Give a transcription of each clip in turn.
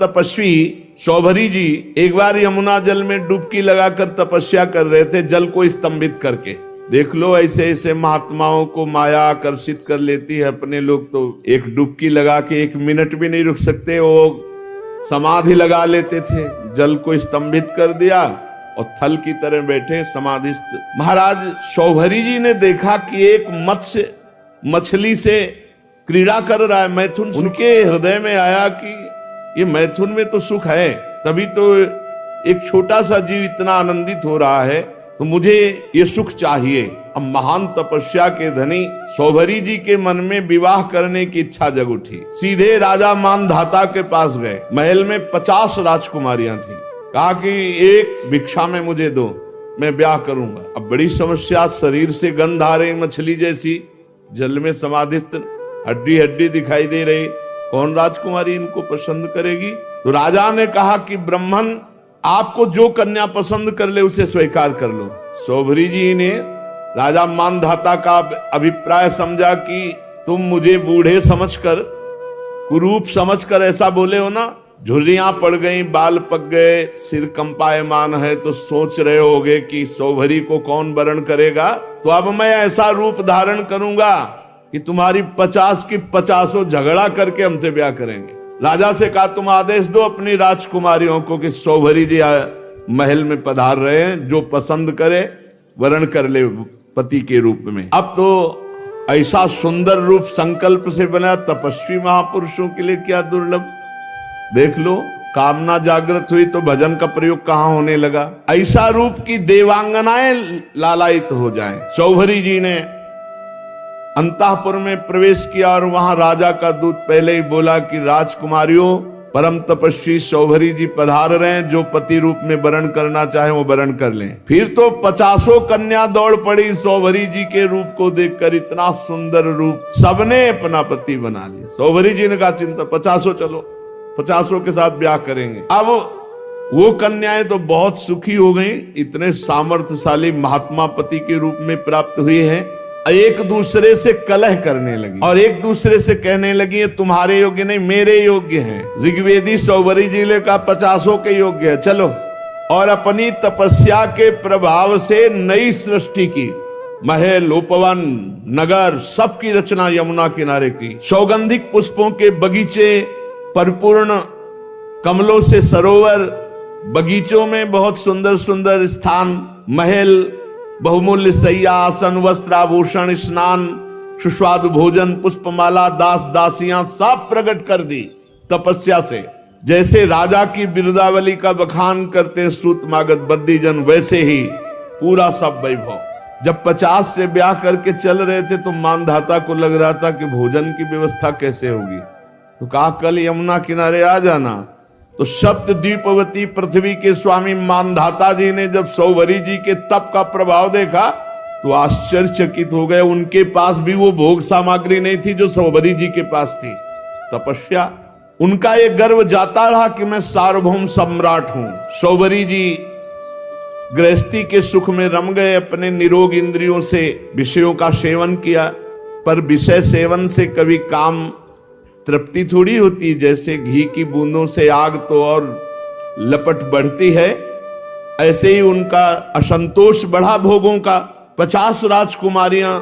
तपस्वी शौभरी जी एक बार यमुना जल में डुबकी लगाकर तपस्या कर रहे थे, जल को स्तंभित करके। देख लो, ऐसे ऐसे महात्माओं को माया आकर्षित कर लेती है। अपने लोग तो एक डुबकी लगा के 1 मिनट भी नहीं रुक सकते, वो समाधि लगा लेते थे। जल को स्तंभित कर दिया और थल की तरह बैठे समाधिस्थ। महाराज शौभरी जी ने देखा कि एक मत्स्य मछली से क्रीड़ा कर रहा है, मैथुन। उनके हृदय में आया कि ये मैथुन में तो सुख है, तभी तो एक छोटा सा जीव इतना आनंदित हो रहा है, तो मुझे ये सुख चाहिए। अब महान तपस्या के धनी शौभरी जी के मन में विवाह करने की इच्छा जग उठी। सीधे राजा मानधाता के पास गए। महल में 50 राजकुमारियां थी। कहा कि एक भिक्षा में मुझे दो, मैं ब्याह करूंगा। अब बड़ी समस्या, शरीर से गंध आ रही, मछली जैसी, जल में समाधिस्थ, हड्डी हड्डी दिखाई दे रही। कौन राजकुमारी इनको पसंद करेगी? तो राजा ने कहा कि ब्राह्मण आपको जो कन्या पसंद कर ले उसे स्वीकार कर लो। शौभरी जी ने राजा मानधाता का अभिप्राय समझा कि तुम मुझे बूढ़े समझकर, कुरूप समझकर ऐसा बोले हो ना, झुर्रियां पड़ गई, बाल पक गए, सिर कंपायमान है, तो सोच रहे होगे कि शौभरी को कौन वरण करेगा। तो अब मैं ऐसा रूप धारण करूंगा कि तुम्हारी 50 की 50 झगड़ा करके हमसे ब्याह करेंगे। राजा से कहा तुम आदेश दो अपनी राजकुमारियों को कि शौभरी जी महल में पधार रहे हैं, जो पसंद करे वरण कर ले पति के रूप में। अब तो ऐसा सुंदर रूप संकल्प से बना, तपस्वी महापुरुषों के लिए क्या दुर्लभ। देख लो, कामना जागृत हुई तो भजन का प्रयोग कहां होने लगा। ऐसा रूप की देवांगनाएं लालायित हो जाएं। शौभरी जी ने अंतःपुर में प्रवेश किया और वहां राजा का दूत पहले ही बोला कि राजकुमारियों, परम तपस्वी शौभरी जी पधार रहे हैं, जो पति रूप में वरण करना चाहे वो वरण कर लें। फिर तो 50 कन्या दौड़ पड़ी शौभरी जी के रूप को देखकर। इतना सुंदर रूप, सबने अपना पति बना लिया। शौभरी जी ने कहा चिंता, 50 चलो, 50 के साथ ब्याह करेंगे। अब वो कन्याएं तो बहुत सुखी हो गई, इतने सामर्थ्यशाली महात्मा पति के रूप में प्राप्त हुए हैं। एक दूसरे से कलह करने लगी और एक दूसरे से कहने लगी तुम्हारे योग्य नहीं, मेरे योग्य हैं। ऋग्वेदी शौभरी जी ने कहा 50 के योग्य है, चलो। और अपनी तपस्या के प्रभाव से नई सृष्टि की, महल, उपवन, नगर, सबकी रचना यमुना किनारे की। सौगंधिक पुष्पों के बगीचे, परिपूर्ण कमलों से सरोवर, बगीचों में बहुत सुंदर सुंदर स्थान, महल, बहुमूल्य शैया, आसन, वस्त्र, आभूषण, स्नान, सुस्वादु भोजन, पुष्पमाला, दास दासियां सब प्रकट कर दी तपस्या से। जैसे राजा की बिरदावली का बखान करते श्रुत मागध बद्दीजन, वैसे ही पूरा सब वैभव। जब 50 से ब्याह करके चल रहे थे तो मानधाता को लग रहा था कि भोजन की व्यवस्था कैसे होगी। तो कहा कल यमुना किनारे आ जाना। तो सप्त द्वीपवती पृथ्वी के स्वामी मानधाता जी ने जब शौभरी जी के तप का प्रभाव देखा तो आश्चर्यचकित हो गए। उनके पास भी वो भोग सामग्री नहीं थी जो शौभरी जी के पास थी। तपस्या, उनका ये गर्व जाता रहा कि मैं सार्वभौम सम्राट हूं। शौभरी जी गृहस्थी के सुख में रम गए, अपने निरोग इंद्रियों से विषयों का सेवन किया। पर विषय सेवन से कभी काम तृप्ति थोड़ी होती। जैसे घी की बूंदों से आग तो और लपट बढ़ती है, ऐसे ही उनका असंतोष बढ़ा भोगों का। 50 राजकुमारियां,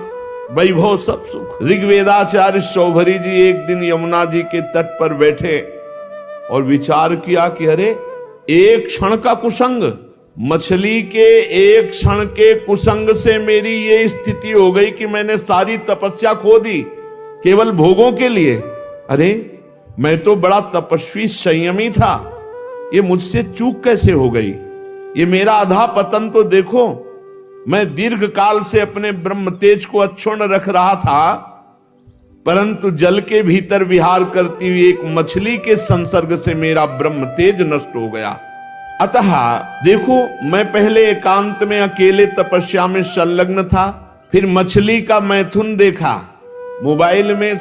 वैभव, सब सुख। ऋग्वेदाचार्य शौभरी जी एक दिन यमुना जी के तट पर बैठे और विचार किया कि अरे एक क्षण का कुसंग, मछली के एक क्षण के कुसंग से मेरी ये स्थिति हो गई कि मैंने सारी तपस्या खो दी केवल भोगों के लिए। अरे मैं तो बड़ा तपस्वी संयमी था, ये मुझसे चूक कैसे हो गई? ये मेरा अधा पतन तो देखो। मैं दीर्घ काल से अपने ब्रह्म तेज को अक्षुण्ण रख रहा था, परंतु जल के भीतर विहार करती हुई एक मछली के संसर्ग से मेरा ब्रह्म तेज नष्ट हो गया। अतः देखो, मैं पहले एकांत में अकेले तपस्या में संलग्न था, फिर मछली का मैथुन देखा। मोबाइल में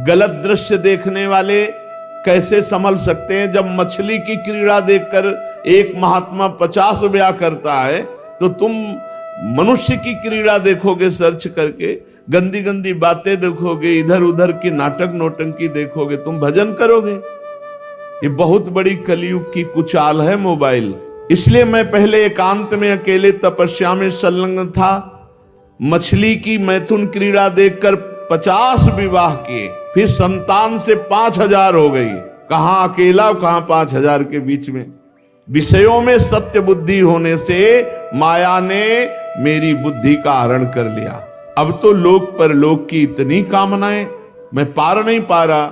गलत दृश्य देखने वाले कैसे संभल सकते हैं? जब मछली की क्रीड़ा देखकर एक महात्मा 50 ब्याह करता है, तो तुम मनुष्य की क्रीड़ा देखोगे सर्च करके, गंदी गंदी बातें देखोगे, इधर उधर की नाटक नौटंकी देखोगे, तुम भजन करोगे? ये बहुत बड़ी कलयुग की कुचाल है मोबाइल। इसलिए मैं पहले एकांत में अकेले तपस्या में संलग्न था। मछली की मैथुन क्रीड़ा देखकर 50 विवाह किए, फिर संतान से 5000 हो गई। कहां अकेला कहां 5000 के बीच में। विषयों में सत्य बुद्धि होने से माया ने मेरी बुद्धि का हरण कर लिया। अब तो लोक परलोक की इतनी कामनाएं, मैं पार नहीं पा रहा।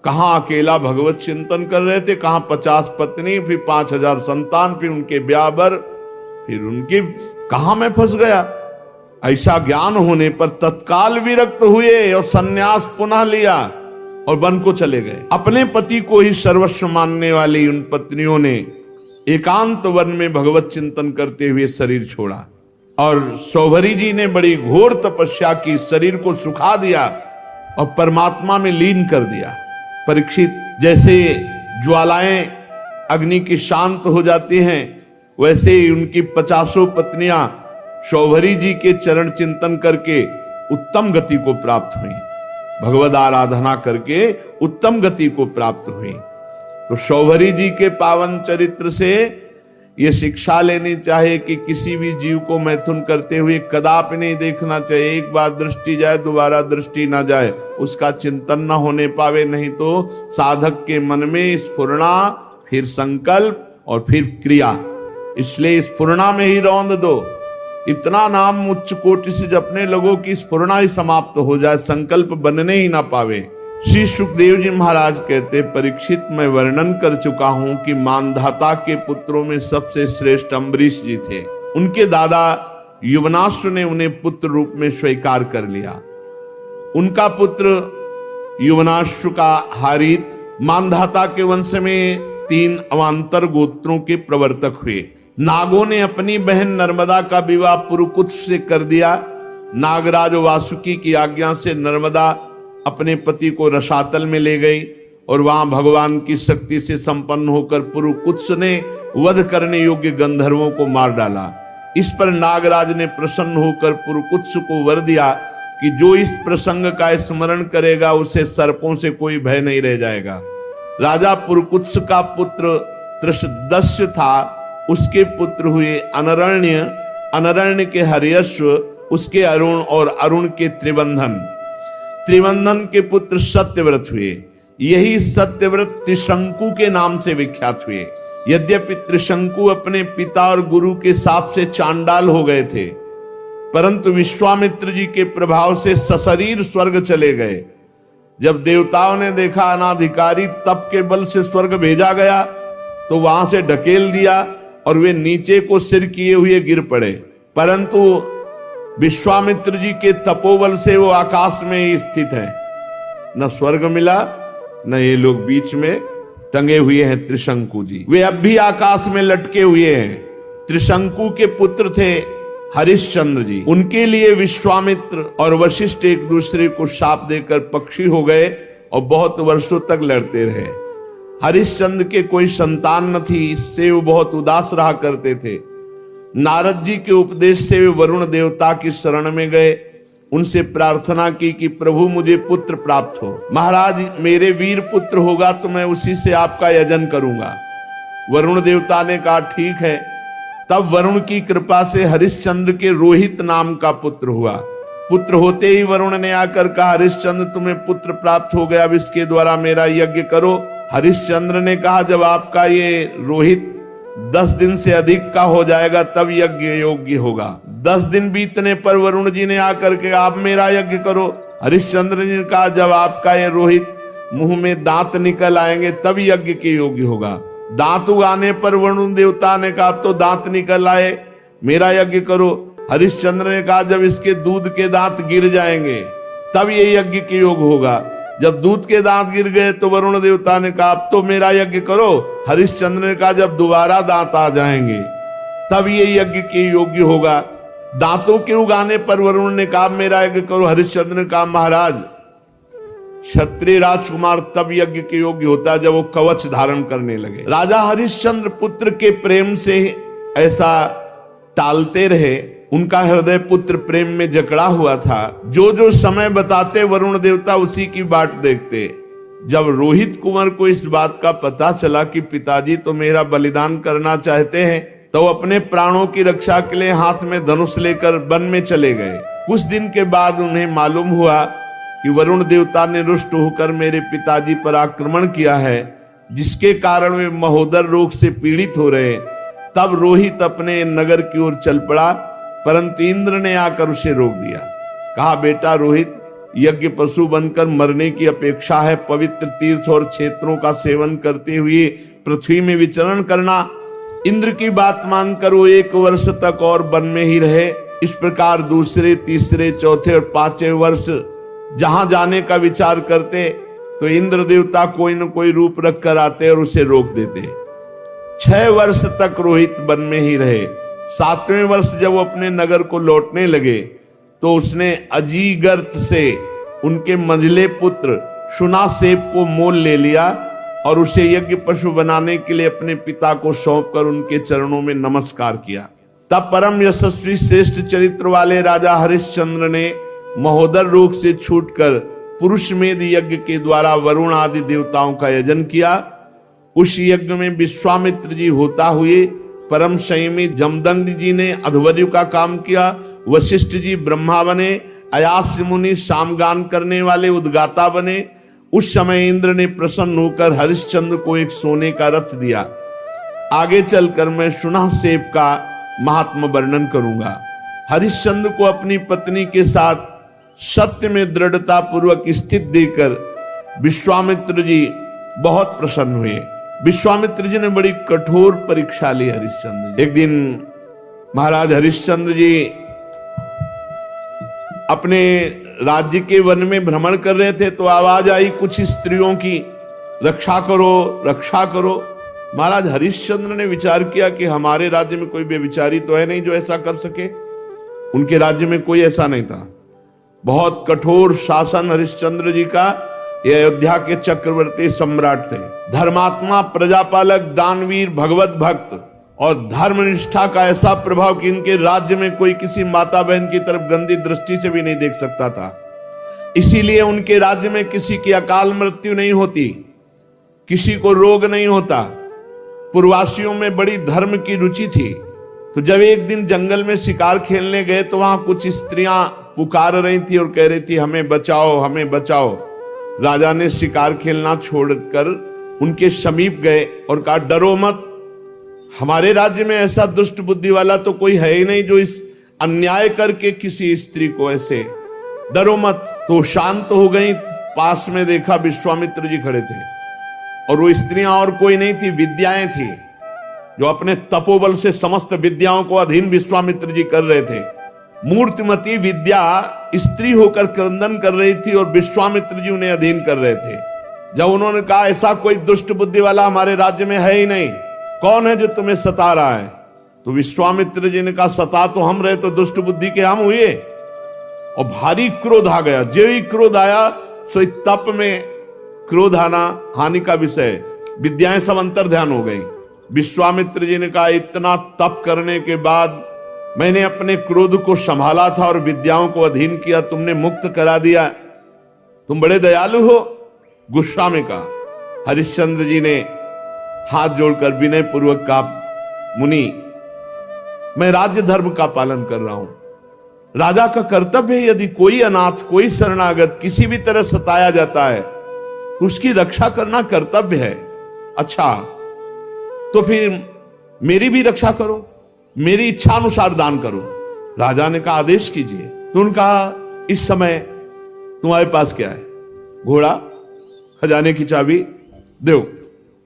कहां अकेला भगवत चिंतन कर रहे थे, कहां 50 पत्नी, फिर 5000 संतान, फिर उनके ब्याह बर, फिर उनके, कहां मैं फंस गया। ऐसा ज्ञान होने पर तत्काल विरक्त हुए और सन्यास पुनः लिया और वन को चले गए। अपने पति को ही सर्वस्व मानने वाली उन पत्नियों ने एकांत वन में भगवत चिंतन करते हुए शरीर छोड़ा। और सौभरी जी ने बड़ी घोर तपस्या की, शरीर को सुखा दिया और परमात्मा में लीन कर दिया। परीक्षित, जैसे ज्वालाएं अग्नि की शांत हो जाती हैं, वैसे ही उनकी 50 पत्नियां सौभरी जी के चरण चिंतन करके उत्तम गति को प्राप्त हुई, भगवद आराधना करके उत्तम गति को प्राप्त हुई। तो सौभरी जी के पावन चरित्र से ये शिक्षा लेनी चाहिए कि किसी भी जीव को मैथुन करते हुए कदापि नहीं देखना चाहिए। एक बार दृष्टि जाए, दोबारा दृष्टि ना जाए, उसका चिंतन ना होने पावे। नहीं तो साधक के मन में स्फुरणा, फिर संकल्प और फिर क्रिया। इसलिए स्फुरणा में ही रौंद दो। इतना नाम उच्च कोटि से जपने लोगों की स्फुरणा ही समाप्त हो जाए, संकल्प बनने ही ना पावे। श्री सुखदेव जी महाराज कहते, परीक्षित, मैं वर्णन कर चुका हूं कि मानधाता के पुत्रों में सबसे श्रेष्ठ अम्बरीश जी थे। उनके दादा युवनाश्व ने उन्हें पुत्र रूप में स्वीकार कर लिया। उनका पुत्र युवनाश्व का हारित मानधाता के वंश में 3 अवान्तर गोत्रों के प्रवर्तक हुए। नागों ने अपनी बहन नर्मदा का विवाह पुरुकुत्स से कर दिया। नागराज वासुकी की आज्ञा से नर्मदा अपने पति को रसातल में ले गई और वहां भगवान की शक्ति से संपन्न होकर पुरुकुत्स ने वध करने योग्य गंधर्वों को मार डाला। इस पर नागराज ने प्रसन्न होकर पुरुकुत्स को वर दिया कि जो इस प्रसंग का स्मरण करेगा उसे सर्पों से कोई भय नहीं रह जाएगा। राजा पुरुकुत्स का पुत्र त्रिशदस्य था, उसके पुत्र हुए अनरण्य, अनरण्य के हर्यश्व, उसके अरुण और अरुण के त्रिबंधन, त्रिबंधन के पुत्र सत्यव्रत हुए। यही सत्यव्रत त्रिशंकु के नाम से विख्यात हुए। यद्यपि त्रिशंकु अपने पिता और गुरु के शाप से चांडाल हो गए थे, परंतु विश्वामित्र जी के प्रभाव से सशरीर स्वर्ग चले गए। जब देवताओं ने देखा अनाधिकारी तप के बल से स्वर्ग भेजा गया, तो वहां से ढकेल दिया और वे नीचे को सिर किए हुए गिर पड़े। परंतु विश्वामित्र जी के तपोबल से वो आकाश में ही स्थित है। न स्वर्ग मिला, न ये लोग बीच में टंगे हुए हैं। त्रिशंकु जी वे अब भी आकाश में लटके हुए हैं। त्रिशंकु के पुत्र थे हरिश्चंद्र जी। उनके लिए विश्वामित्र और वशिष्ठ एक दूसरे को शाप देकर पक्षी हो गए और बहुत वर्षों तक लड़ते रहे। हरिश्चंद्र के कोई संतान न थी, इससे वो बहुत उदास रहा करते थे। नारद जी के उपदेश से वे वरुण देवता की शरण में गए। उनसे प्रार्थना की कि प्रभु मुझे पुत्र प्राप्त हो। महाराज, मेरे वीर पुत्र होगा तो मैं उसी से आपका यजन करूंगा। वरुण देवता ने कहा ठीक है। तब वरुण की कृपा से हरिश्चंद्र के रोहित नाम का पुत्र हुआ। पुत्र होते ही वरुण ने आकर कहा, हरिश्चंद्र तुम्हें पुत्र प्राप्त हो गया, अब इसके द्वारा मेरा यज्ञ करो। हरिश्चंद्र ने कहा, जब आपका ये रोहित 10 दिन से अधिक का हो जाएगा तब यज्ञ योग्य होगा। 10 दिन बीतने पर वरुण जी ने आकर के आप मेरा यज्ञ करो। हरिश्चंद्र जी ने कहा, जब आपका ये रोहित मुंह में दांत निकल आएंगे तब यज्ञ के योग्य होगा। दांत उगाने पर वरुण देवता ने कहा, तो दांत निकल आए, मेरा यज्ञ करो। हरिश्चंद्र ने कहा, जब इसके दूध के दांत गिर जाएंगे तब ये यज्ञ के योग होगा। जब दूध के दांत गिर गए तो वरुण देवता ने कहा, अब तो मेरा यज्ञ करो। हरिश्चंद्र ने कहा, जब दोबारा दांत आ जाएंगे तब ये यज्ञ के योग्य होगा। दांतों के उगाने पर वरुण ने कहा, मेरा यज्ञ करो। हरिश्चंद्र ने कहा, महाराज, क्षत्रिय राजकुमार तब यज्ञ के योग्य होता जब वो कवच धारण करने लगे। राजा हरिश्चंद्र पुत्र के प्रेम से ऐसा टालते रहे। उनका हृदय पुत्र प्रेम में जकड़ा हुआ था। जो जो समय बताते वरुण देवता उसी की बाट देखते। जब रोहित कुंवर को इस बात का पता चला कि पिताजी तो मेरा बलिदान करना चाहते हैं, तो अपने प्राणों की रक्षा के लिए हाथ में धनुष लेकर वन में चले गए। कुछ दिन के बाद उन्हें मालूम हुआ कि वरुण देवता ने रुष्ट होकर मेरे पिताजी पर आक्रमण किया है, जिसके कारण वे महोदर रोग से पीड़ित हो रहे। तब रोहित अपने नगर की ओर चल पड़ा, परंतु इंद्र ने आकर उसे रोक दिया। कहा, बेटा रोहित, यज्ञ पशु बनकर मरने की अपेक्षा है पवित्र तीर्थ और क्षेत्रों का सेवन करते हुए पृथ्वी में विचरण करना। इंद्र की बात मानकर वो 1 वर्ष तक और वन में ही रहे। इस प्रकार दूसरे, तीसरे, चौथे और 5वें वर्ष जहां जाने का विचार करते तो इंद्र देवता कोई न कोई रूप रख कर आते और उसे रोक देते। 6 वर्ष तक रोहित वन में ही रहे। 7वें वर्ष जब वो अपने नगर को लौटने लगे तो उसने अजीगर्त से उनके मंझले पुत्र शुनासेप को मोल ले लिया और उसे यज्ञ पशु बनाने के लिए अपने पिता को सौंपकर उनके चरणों में नमस्कार किया। तब परम यशस्वी श्रेष्ठ चरित्र वाले राजा हरिश्चंद्र ने महोदर रोग से छूटकर पुरुषमेध यज्ञ के द्वारा वरुण आदि देवताओं का यजन किया। उस यज्ञ में विश्वामित्र जी होता हुए, परम संयमी जमदग्नि जी ने अध्वर्यु का काम किया, वशिष्ठ जी ब्रह्मा बने, अयास्य मुनि सामगान करने वाले उद्गाता बने। उस समय इंद्र ने प्रसन्न होकर हरिश्चंद्र को एक सोने का रथ दिया। आगे चलकर मैं शुनासेप का महात्म वर्णन करूंगा। हरिश्चंद्र को अपनी पत्नी के साथ सत्य में दृढ़ता पूर्वक स्थित देकर विश्वामित्र जी बहुत प्रसन्न हुए। विश्वामित्र जी ने बड़ी कठोर परीक्षा ली हरिश्चंद्र। एक दिन महाराज हरिश्चंद्र जी अपने राज्य के वन में भ्रमण कर रहे थे तो आवाज आई कुछ स्त्रियों की, रक्षा करो, रक्षा करो। महाराज हरिश्चंद्र ने विचार किया कि हमारे राज्य में कोई बेविचारी तो है नहीं जो ऐसा कर सके। उनके राज्य में कोई ऐसा नहीं था। बहुत कठोर शासन हरिश्चंद्र जी का। ये अयोध्या के चक्रवर्ती सम्राट थे, धर्मात्मा, प्रजापालक, दानवीर, भगवत भक्त और धर्मनिष्ठा का ऐसा प्रभाव कि इनके राज्य में कोई किसी माता बहन की तरफ गंदी दृष्टि से भी नहीं देख सकता था। इसीलिए उनके राज्य में किसी की अकाल मृत्यु नहीं होती, किसी को रोग नहीं होता। पूर्ववासियों में बड़ी धर्म की रुचि थी। तो जब एक दिन जंगल में शिकार खेलने गए तो वहां कुछ स्त्रियां पुकार रही थी और कह रही थी, हमें बचाओ, हमें बचाओ। राजा ने शिकार खेलना छोड़कर उनके समीप गए और कहा, डरो मत, हमारे राज्य में ऐसा दुष्ट बुद्धि वाला तो कोई है ही नहीं जो इस अन्याय करके किसी स्त्री को ऐसे, डरो मत। तो शांत हो गई। पास में देखा विश्वामित्र जी खड़े थे और वो स्त्रियां और कोई नहीं थी, विद्याएं थी जो अपने तपोबल से समस्त विद्याओं को अधीन विश्वामित्र जी कर रहे थे। मूर्तिमती विद्या स्त्री होकर क्रंदन कर रही थी और विश्वामित्र जी उन्हें अधीन कर रहे थे। जब उन्होंने कहा ऐसा कोई दुष्ट बुद्धि वाला हमारे राज्य में है ही नहीं, कौन है जो तुम्हें सता रहा है? तो विश्वामित्र जी ने कहा, सता तो हम रहे तो दुष्ट बुद्धि के हम हुए। और भारी क्रोध आ गया। जो ही क्रोध आया सो तप में क्रोध आना हानि का विषय, विद्याएं सब अंतर ध्यान हो गई। विश्वामित्र जी ने कहा, इतना तप करने के बाद मैंने अपने क्रोध को संभाला था और विद्याओं को अधीन किया, तुमने मुक्त करा दिया, तुम बड़े दयालु हो। गुस्सा में कहा। हरिश्चंद्र जी ने हाथ जोड़कर विनय पूर्वक कहा, मुनि, मैं राज्य धर्म का पालन कर रहा हूं। राजा का कर्तव्य है, यदि कोई अनाथ, कोई शरणागत किसी भी तरह सताया जाता है तो उसकी रक्षा करना कर्तव्य है। अच्छा, तो फिर मेरी भी रक्षा करो, मेरी इच्छा अनुसार दान करो। राजा ने कहा, आदेश कीजिए। तो उनका, इस समय तुम्हारे पास क्या है? घोड़ा, खजाने की चाबी, दो।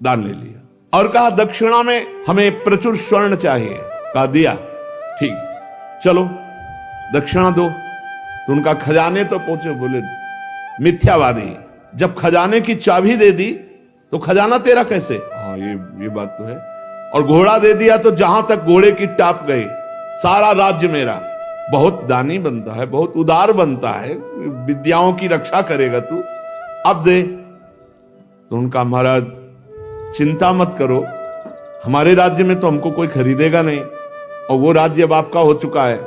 दान ले लिया और कहा, दक्षिणा में हमें प्रचुर स्वर्ण चाहिए। कहा, दिया। ठीक, चलो दक्षिणा दो। तो उनका खजाने तो पहुंचे। बोले, मिथ्यावादी, जब खजाने की चाबी दे दी तो खजाना तेरा कैसे? हाँ, ये बात तो है। और घोड़ा दे दिया तो जहां तक घोड़े की टाप गई, सारा राज्य मेरा। बहुत दानी बनता है, बहुत उदार बनता है, विद्याओं की रक्षा करेगा तू, अब दे। तो उनका, महाराज चिंता मत करो, हमारे राज्य में तो हमको कोई खरीदेगा नहीं और वो राज्य अब आपका हो चुका है।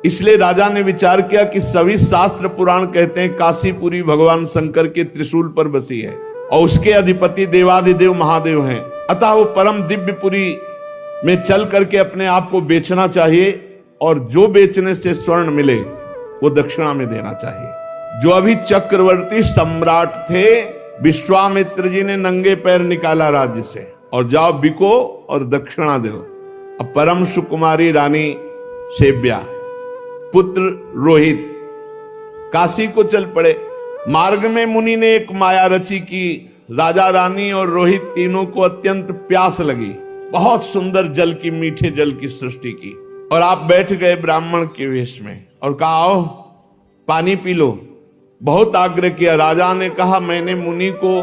इसलिए राजा ने विचार किया कि सभी शास्त्र पुराण कहते हैं काशीपुरी भगवान शंकर के त्रिशूल पर बसी है और उसके अधिपति देवाधिदेव महादेव हैं। अतः वो परम दिव्यपुरी में चल करके अपने आप को बेचना चाहिए और जो बेचने से स्वर्ण मिले वो दक्षिणा में देना चाहिए। जो अभी चक्रवर्ती सम्राट थे, विश्वामित्र जी ने नंगे पैर निकाला राज्य से और जाओ बिको और दक्षिणा दो। अब परम सुकुमारी रानी सेव्या, पुत्र रोहित काशी को चल पड़े। मार्ग में मुनि ने एक माया रची कि राजा रानी और रोहित तीनों को अत्यंत प्यास लगी, बहुत सुंदर जल की, मीठे जल की सृष्टि की, और आप बैठ गए ब्राह्मण के वेश में और कहा आओ पानी पी लो। बहुत आग्रह किया। राजा ने कहा मैंने मुनि को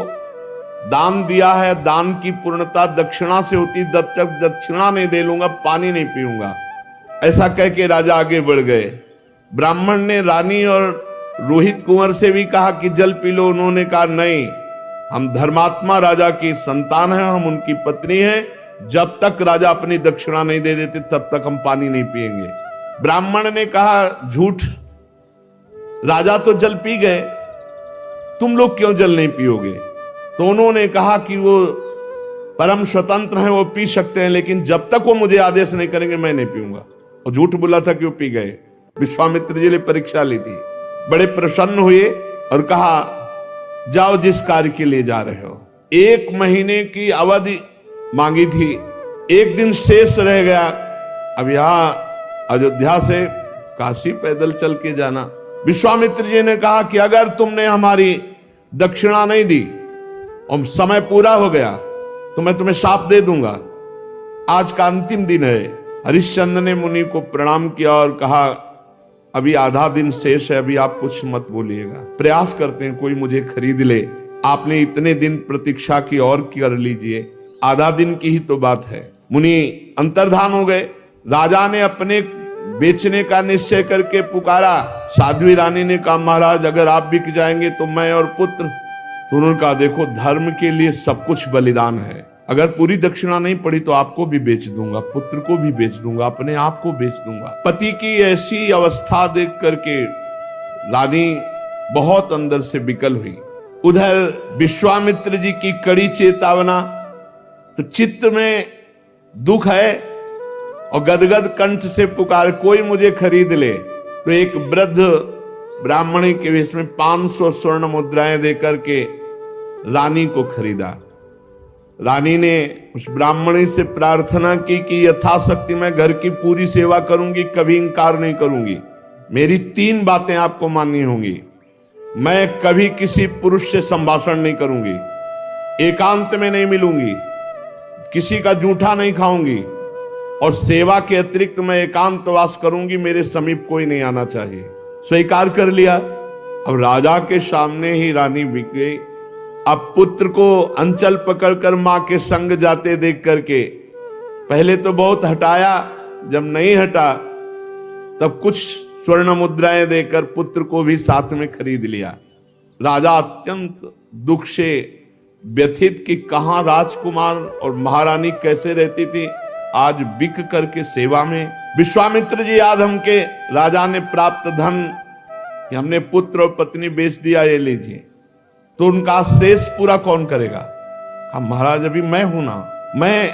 दान दिया है, दान की पूर्णता दक्षिणा से होती, जब तक दक्षिणा नहीं दे लूंगा पानी नहीं पीऊंगा। ऐसा कह के राजा आगे बढ़ गए। ब्राह्मण ने रानी और रोहित कुंवर से भी कहा कि जल पी लो। उन्होंने कहा नहीं, हम धर्मात्मा राजा की संतान हैं, हम उनकी पत्नी हैं, जब तक राजा अपनी दक्षिणा नहीं दे देते तब तक हम पानी नहीं पिएंगे। ब्राह्मण ने कहा झूठ, राजा तो जल पी गए, तुम लोग क्यों जल नहीं पियोगे? तो उन्होंने कहा कि वो परम स्वतंत्र हैं, वो पी सकते हैं, लेकिन जब तक वो मुझे आदेश नहीं करेंगे मैं नहीं पीऊंगा। और झूठ बोला था कि वो पी गए। विश्वामित्र जी ने परीक्षा ली थी, बड़े प्रसन्न हुए और कहा जाओ जिस कार्य के लिए जा रहे हो। 1 महीने की अवधि मांगी थी, 1 दिन शेष रह गया। अब यहां अयोध्या से काशी पैदल चल के जाना। विश्वामित्र जी ने कहा कि अगर तुमने हमारी दक्षिणा नहीं दी और समय पूरा हो गया तो मैं तुम्हें शाप दे दूंगा। आज का अंतिम दिन है। हरिश्चंद्र ने मुनि को प्रणाम किया और कहा अभी आधा दिन शेष है, अभी आप कुछ मत बोलिएगा, प्रयास करते हैं कोई मुझे खरीद ले। आपने इतने दिन प्रतीक्षा की और कर लीजिए, आधा दिन की ही तो बात है। मुनि अंतर्धान हो गए। राजा ने अपने बेचने का निश्चय करके पुकारा। साध्वी रानी ने कहा महाराज अगर आप बिक जाएंगे तो मैं और पुत्र। तो उन्होंने कहा देखो धर्म के लिए सब कुछ बलिदान है, अगर पूरी दक्षिणा नहीं पड़ी तो आपको भी बेच दूंगा, पुत्र को भी बेच दूंगा, अपने आप को बेच दूंगा। पति की ऐसी अवस्था देख करके रानी बहुत अंदर से विकल हुई। उधर विश्वामित्र जी की कड़ी चेतावना, तो चित्त में दुख है और गदगद कंठ से पुकार कोई मुझे खरीद ले। तो एक वृद्ध ब्राह्मणी के वेश में 500 स्वर्ण मुद्राएं देकर के रानी को खरीदा। रानी ने उस ब्राह्मणी से प्रार्थना की कि यथाशक्ति मैं घर की पूरी सेवा करूंगी, कभी इंकार नहीं करूंगी। मेरी 3 बातें आपको माननी होंगी। मैं कभी किसी पुरुष से संभाषण नहीं करूंगी, एकांत में नहीं मिलूंगी, किसी का जूठा नहीं खाऊंगी और सेवा के अतिरिक्त मैं एकांतवास करूंगी, मेरे समीप कोई नहीं आना चाहिए। स्वीकार कर लिया। अब राजा के सामने ही रानी बिक गई। अब पुत्र को अंचल पकड़कर मां के संग जाते देख करके पहले तो बहुत हटाया, जब नहीं हटा तब कुछ स्वर्ण मुद्राएं देकर पुत्र को भी साथ में खरीद लिया। राजा अत्यंत दुख से व्यथित कि कहां राजकुमार और महारानी कैसे रहती थी, आज बिक करके सेवा में। विश्वामित्र जी याद हमके राजा ने प्राप्त धन कि हमने पुत्र और पत्नी बेच दिया, ये लीजिए। तो उनका शेष पूरा कौन करेगा? हम महाराज अभी मैं हूं ना, मैं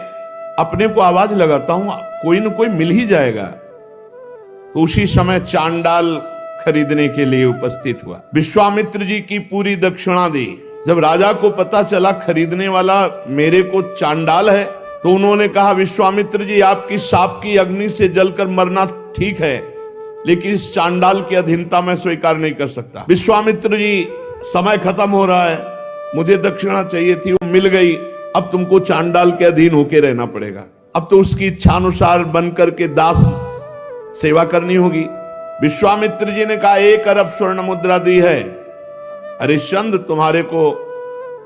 अपने को आवाज लगाता हूं, कोई न कोई मिल ही जाएगा। तो उसी समय चांडाल खरीदने के लिए उपस्थित हुआ। विश्वामित्र जी की पूरी दक्षिणा दी। जब राजा को पता चला खरीदने वाला मेरे को चांडाल है तो उन्होंने कहा विश्वामित्र जी आपकी शाप की अग्नि से जलकर मरना ठीक है, लेकिन इस चांडाल की अधीनता मैं स्वीकार नहीं कर सकता। विश्वामित्र जी समय खत्म हो रहा है, मुझे दक्षिणा चाहिए थी, वो मिल गई, अब तुमको चांडाल के अधीन होके रहना पड़ेगा। अब तो उसकी इच्छानुसार बन करके दास सेवा करनी होगी। विश्वामित्र जी ने कहा 1 अरब स्वर्ण मुद्रा दी है, हरिश्चंद्र तुम्हारे को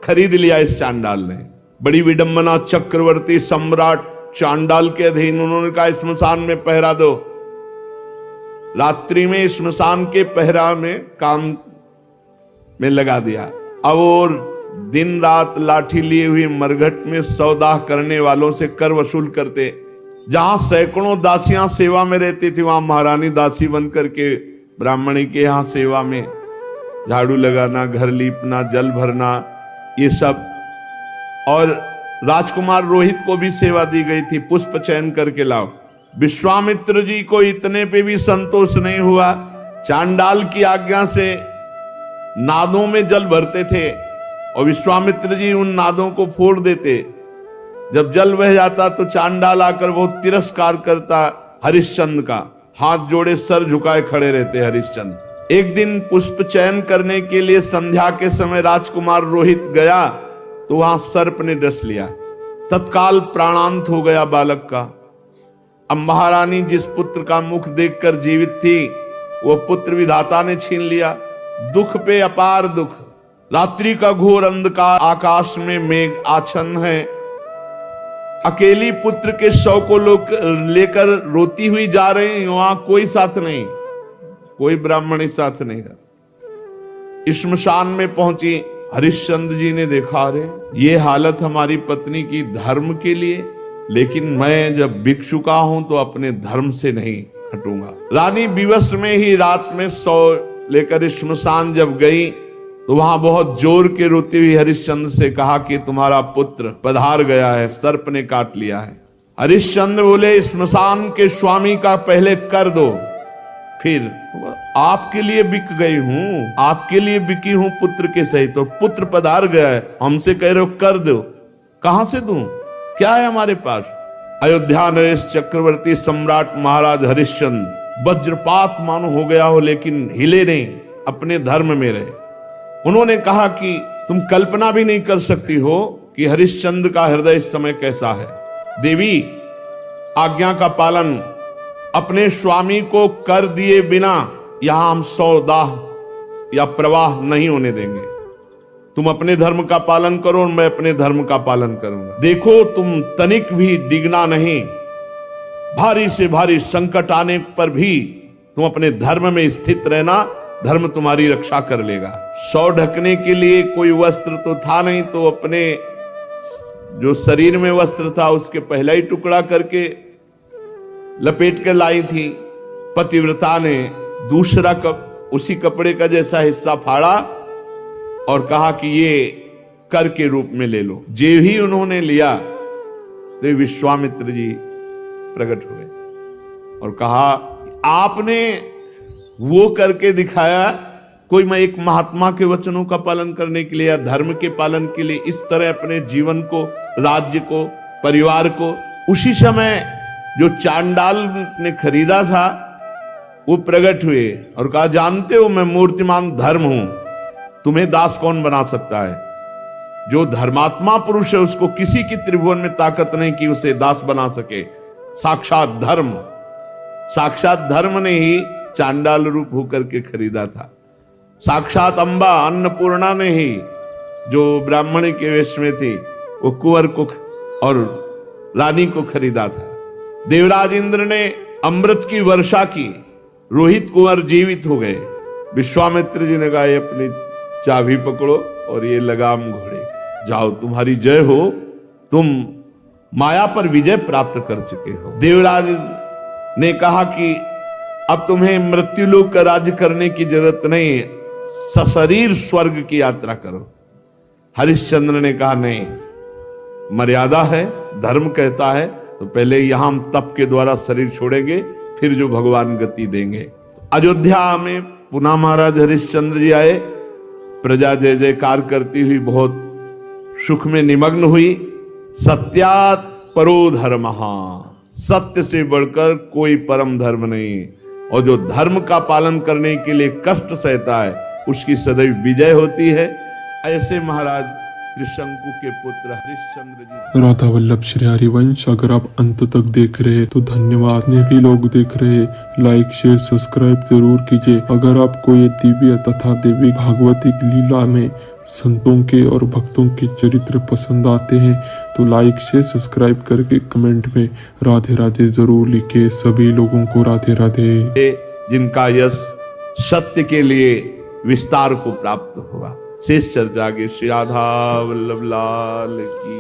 खरीद लिया इस चांडाल ने। बड़ी विडंबना, चक्रवर्ती सम्राट चांडाल के अधीन। उन्होंने कहा स्मशान में पहरा दो। रात्रि में स्मशान के पहरा में काम में लगा दिया। अब और दिन रात लाठी लिए हुए मरघट में सौदा करने वालों से कर वसूल करते। जहां सैकड़ों दासियां सेवा में रहती थी, वहां महारानी दासी बन करके ब्राह्मणी के यहाँ सेवा में झाड़ू लगाना, घर लीपना, जल भरना, ये सब। और राजकुमार रोहित को भी सेवा दी गई थी, पुष्प चयन करके लाओ। विश्वामित्र जी को इतने पे भी संतोष नहीं हुआ। चांडाल की आज्ञा से नादों में जल भरते थे और विश्वामित्र जी उन नादों को फोड़ देते। जब जल बह जाता तो चांडाल आकर बहुत तिरस्कार करता हरिश्चंद्र का, हाथ जोड़े सर झुकाए खड़े रहते हरिश्चंद्र। एक दिन पुष्प चयन करने के लिए संध्या के समय राजकुमार रोहित गया तो वहां सर्प ने डस लिया। तत्काल प्राणांत हो गया बालक का। अब महारानी जिस पुत्र का मुख देखकर जीवित थी, वो पुत्र विधाता ने छीन लिया। दुख पे अपार दुख। रात्रि का घोर अंधकार, आकाश में मेघ आच्छन्न है। अकेली पुत्र के शव को लोग लेकर रोती हुई जा रहे हैं, वहां कोई साथ नहीं, कोई ब्राह्मणी साथ नहीं है। श्मशान में पहुंची, हरिश्चंद्र जी ने देखा, अरे ये हालत हमारी पत्नी की धर्म के लिए, लेकिन मैं जब भिक्षुका हूं तो अपने धर्म से नहीं हटूंगा। रानी विवश में ही रात में सौ लेकर श्मशान जब गई तो वहां बहुत जोर के रोती हुई हरिश्चंद्र से कहा कि तुम्हारा पुत्र पधार गया है, सर्प ने काट लिया है। हरिश्चंद्र बोले, श्मशान के स्वामी का पहले कर दो, फिर आपके लिए बिक गई हूं, आपके लिए बिकी हूं पुत्र के सहित। तो पुत्र पधार गया है, हमसे कह रहे हो कर दो, कहां से दूं, क्या है हमारे पास। अयोध्या नरेश चक्रवर्ती सम्राट महाराज हरिश्चंद्र वज्रपात मानो हो गया हो, लेकिन हिले नहीं, अपने धर्म में रहे। उन्होंने कहा कि तुम कल्पना भी नहीं कर सकती हो कि हरिश्चंद्र का हृदय इस समय कैसा है। देवी, आज्ञा का पालन अपने स्वामी को कर दिए बिना यहां हम सौदाह या प्रवाह नहीं होने देंगे। तुम अपने धर्म का पालन करो और मैं अपने धर्म का पालन करूंगा। देखो, तुम तनिक भी डिगना नहीं। भारी से भारी संकट आने पर भी तुम अपने धर्म में स्थित रहना, धर्म तुम्हारी रक्षा कर लेगा। सौ ढकने के लिए कोई वस्त्र तो था नहीं, तो अपने जो शरीर में वस्त्र था उसके पहला ही टुकड़ा करके लपेट कर लाई थी। पतिव्रता ने दूसरा उसी कपड़े का जैसा हिस्सा फाड़ा और कहा कि ये कर के रूप में ले लो। जे ही उन्होंने लिया तो विश्वामित्र जी प्रकट हुए और कहा, आपने वो करके दिखाया। कोई मैं एक महात्मा के वचनों का पालन करने के लिए या धर्म के पालन के लिए इस तरह अपने जीवन को, राज्य को, परिवार को, उसी समय जो चांडाल ने खरीदा था वो प्रकट हुए और कहा, जानते हो मैं मूर्तिमान धर्म हूं, तुम्हें दास कौन बना सकता है। जो धर्मात्मा पुरुष है उसको किसी की त्रिभुवन में ताकत नहीं कि उसे दास बना सके। साक्षात धर्म ने ही चांडाल रूप होकर के खरीदा था। साक्षात अंबा अन्नपूर्णा ने ही, जो ब्राह्मणी के वेश में थी, वो कुंवर को और रानी को खरीदा था। देवराज इंद्र ने अमृत की वर्षा की, रोहित कुंवर जीवित हो गए। विश्वामित्र जी ने कहा, ये अपनी चाबी पकड़ो और ये लगाम घोड़े, जाओ तुम्हारी जय हो, तुम माया पर विजय प्राप्त कर चुके हो। देवराज ने कहा कि अब तुम्हें मृत्युलोक का राज्य करने की जरूरत नहीं, सशरीर स्वर्ग की यात्रा करो। हरिश्चंद्र ने कहा, नहीं, मर्यादा है, धर्म कहता है तो पहले यहां हम तप के द्वारा शरीर छोड़ेंगे, फिर जो भगवान गति देंगे। अयोध्या में पुनः महाराज हरिश्चंद्र जी आए। प्रजा जय जयकार करती हुई बहुत सुख में निमग्न हुई। सत्यात् परो धर्मः, सत्य से बढ़कर कोई परम धर्म नहीं, और जो धर्म का पालन करने के लिए कष्ट सहता है उसकी सदैव विजय होती है। ऐसे महाराज त्रिशंकु के पुत्र हरिश्चंद्र जी। राधा वल्लभ श्री हरिवंश अगर आप अंत तक देख रहे हैं तो धन्यवाद। जितने भी लोग देख रहे हैं लाइक शेयर सब्सक्राइब जरूर कीजिए। अगर आपको ये दिव्य तथा देवी भागवती लीला में संतों के और भक्तों के चरित्र पसंद आते हैं तो लाइक शेयर सब्सक्राइब करके कमेंट में राधे राधे जरूर लिखे। सभी लोगों को राधे राधे। जिनका यश सत्य के लिए विस्तार को प्राप्त हुआ। शेष चर्चा के श्री राधा वल्लभ लाल की।